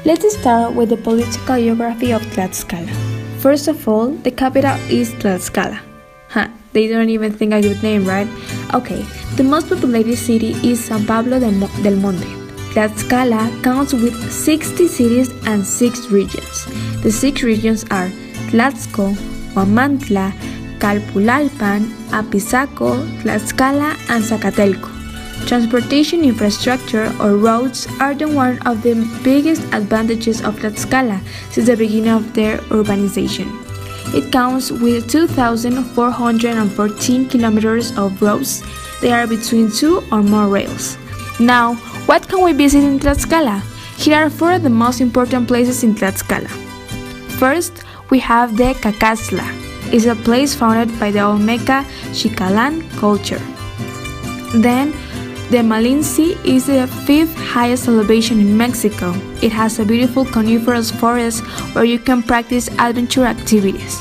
Let's start with the political geography of Tlaxcala. First of all, the capital is Tlaxcala. They don't even think a good name, right? Okay, the most populated city is San Pablo del Monte. Tlaxcala counts with 60 cities and 6 regions. The 6 regions are Tlaxco, Huamantla, Calpulalpan, Apizaco, Tlaxcala, and Zacatelco. Transportation infrastructure or roads are one of the biggest advantages of Tlaxcala since the beginning of their urbanization. It counts with 2,414 kilometers of roads. They are between 2 or more rails. Now, what can we visit in Tlaxcala? Here are 4 of the most important places in Tlaxcala. First, we have the Cacaxtla. It's a place founded by the Olmeca Xicalan culture. Then, the Malinci is the 5th highest elevation in Mexico. It has a beautiful coniferous forest where you can practice adventure activities.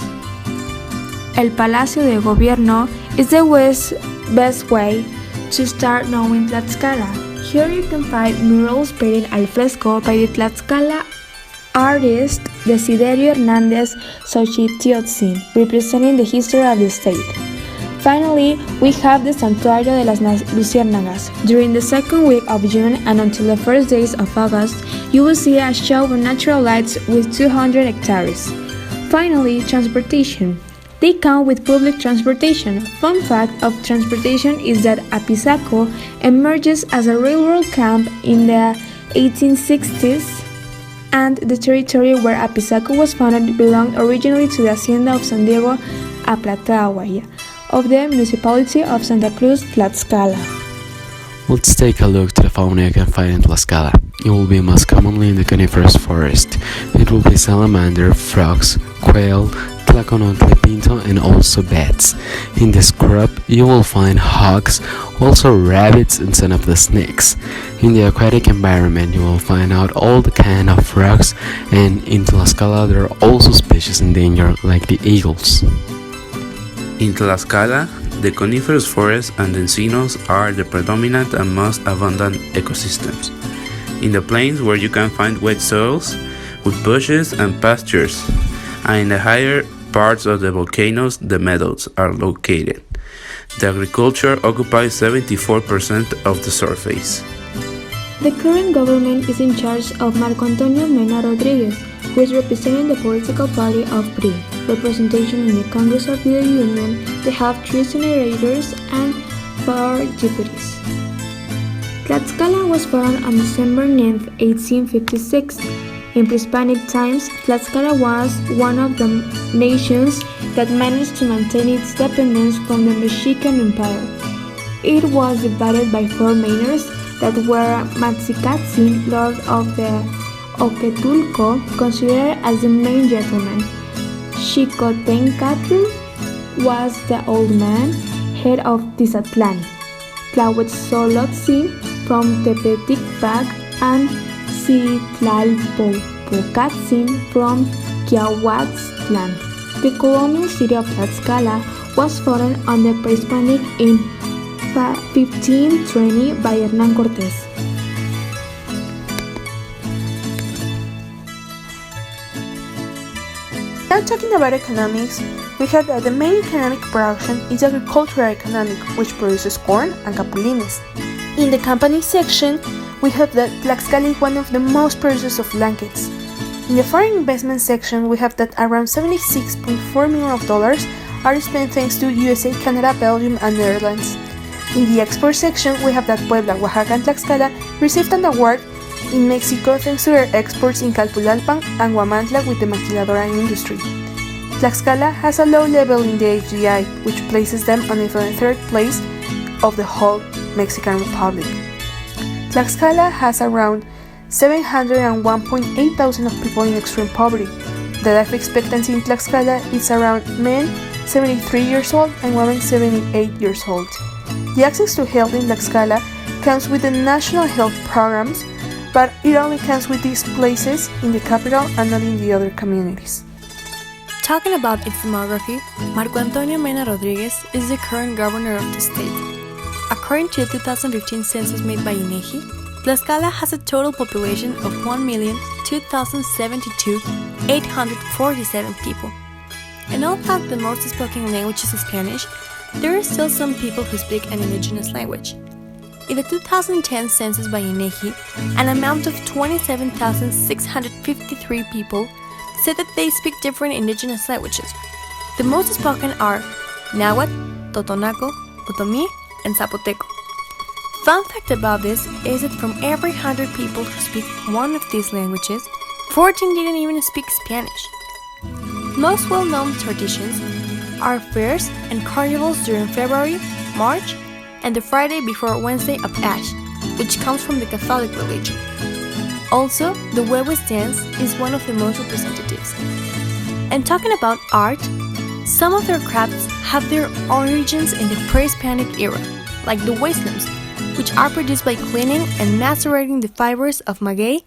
El Palacio de Gobierno is the best way to start knowing Tlaxcala. Here you can find murals painted al fresco by the Tlaxcala artist Desiderio Hernández Xochitl, representing the history of the state. Finally, we have the Santuario de las Luciérnagas. During the second week of June and until the first days of August, you will see a show of natural lights with 200 hectares. Finally, transportation. They count with public transportation. Fun fact of transportation is that Apizaco emerges as a railroad camp in the 1860s, and the territory where Apizaco was founded belonged originally to the Hacienda of San Diego Aplatagua of the municipality of Santa Cruz, Tlaxcala. Let's take a look to the fauna you can find in Tlaxcala. It will be most commonly in the coniferous forest. It will be salamander, frogs, quail, tlaconontle pinto, and also bats. In the scrub, you will find hogs, also rabbits, and some of the snakes. In the aquatic environment, you will find out all the kind of frogs, and in Tlaxcala there are also species in danger like the eagles. In Tlaxcala, the coniferous forests and encinos are the predominant and most abundant ecosystems. In the plains, where you can find wet soils with bushes and pastures, and in the higher parts of the volcanoes, the meadows are located. The agriculture occupies 74% of the surface. The current government is in charge of Marco Antonio Mena Rodriguez, who is representing the political party of PRI. Representation in the Congress of the Union, they have 3 senators and 4 deputies. Tlaxcala was founded on December 9, 1856. In pre-Hispanic times, Tlaxcala was one of the nations that managed to maintain its independence from the Mexican Empire. It was divided by 4 mayors that were Maxicatzin, lord of the Oquetulco, considered as the main gentleman. Xicotencatl was the old man, head of Tizatlan. Tlahuetzolotzi from Tepeticpac, and Citlalpopocatzin from Quiahuatztlan. The colonial city of Tlaxcala was founded on the pre-Hispanic in 1520 by Hernán Cortés. Now talking about economics, we have that the main economic production is agricultural economic, which produces corn and capulines. In the company section, we have that Tlaxcala is one of the most producers of blankets. In the foreign investment section, we have that around $76.4 million are spent thanks to USA, Canada, Belgium, and Netherlands. In the export section, we have that Puebla, Oaxaca, and Tlaxcala received an award in Mexico thanks to their exports in Calpulalpan and Huamantla with the maquiladora industry. Tlaxcala has a low level in the HDI, which places them on the 3rd place of the whole Mexican Republic. Tlaxcala has around 701.8 thousand of people in extreme poverty. The life expectancy in Tlaxcala is around men 73 years old and women 78 years old. The access to health in Tlaxcala comes with the national health programs, but it only comes with these places in the capital and not in the other communities. Talking about its demography, Marco Antonio Mena Rodriguez is the current governor of the state. According to the 2015 census made by INEGI, Tlaxcala has a total population of 1,002,072,847 people. And although the most spoken language is Spanish, there are still some people who speak an indigenous language. In the 2010 census by INEGI, an amount of 27,653 people said that they speak different indigenous languages. The most spoken are Náhuatl, Totonaco, Otomí, and Zapoteco. Fun fact about this is that from every 100 people who speak one of these languages, 14 didn't even speak Spanish. Most well-known traditions are fairs and carnivals during February, March, and the Friday before Wednesday of Ash, which comes from the Catholic religion. Also, the Huehues dance is one of the most representatives. And talking about art, some of their crafts have their origins in the pre-Hispanic era, like the wisdoms, which are produced by cleaning and macerating the fibers of maguey,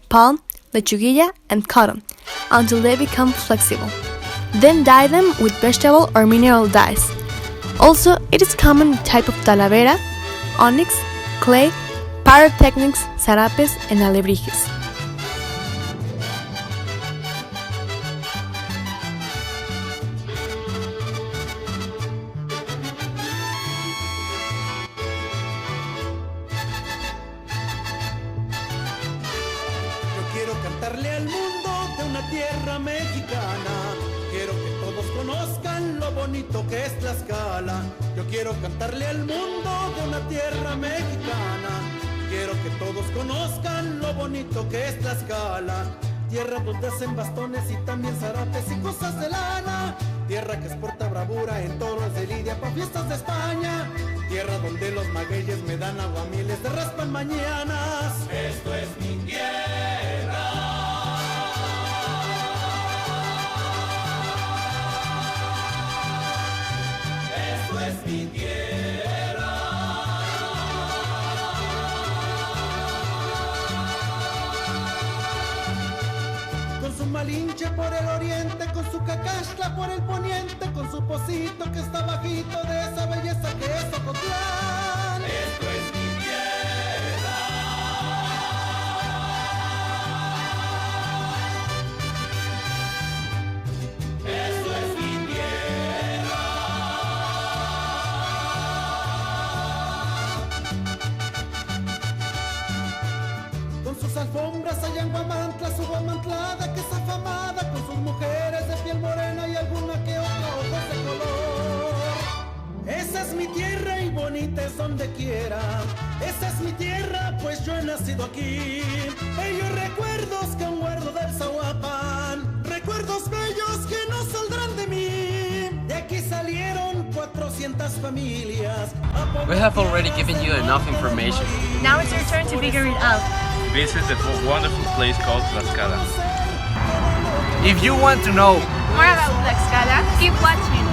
palm, lechuguilla, and cotton until they become flexible. Then dye them with vegetable or mineral dyes. Also, it is common the type of talavera, onyx, clay, pyrotechnics, zarapes, and alebrijes. Quiero cantarle al mundo de una tierra mexicana. Quiero que todos conozcan lo bonito que es Tlaxcala. Yo quiero cantarle al mundo de una tierra mexicana. Quiero que todos conozcan lo bonito que es Tlaxcala. Tierra donde hacen bastones y también zarapes y cosas de lana. Tierra que exporta bravura en toros de lidia pa' fiestas de España. Tierra donde los magueyes me dan aguamiles de raspan mañanas. Esto es mi tierra. Esto es mi tierra. Con su Malinche por el oriente, con su Cacaxtla por el poniente, con su Pocito que está bajito de esa belleza que es Ocotlán. Esto es mi tierra. Esto es mi tierra. Con sus alfombras allá en Guamantla, su guamantlada que es afamada, con sus mujeres de piel morena y alguna que otra ojos de color. Esa es mi tierra y bonita es donde quiera. Esa es mi tierra, pues yo he nacido aquí. Bellos recuerdos que aún guardo del Zahuapan, recuerdos bellos que no saldrán de mí. De aquí salieron 400 familias. We have already given you enough information. Now it's your turn to figure it out. Visit the wonderful place called Tlaxcala. If you want to know More about Tlaxcala, keep watching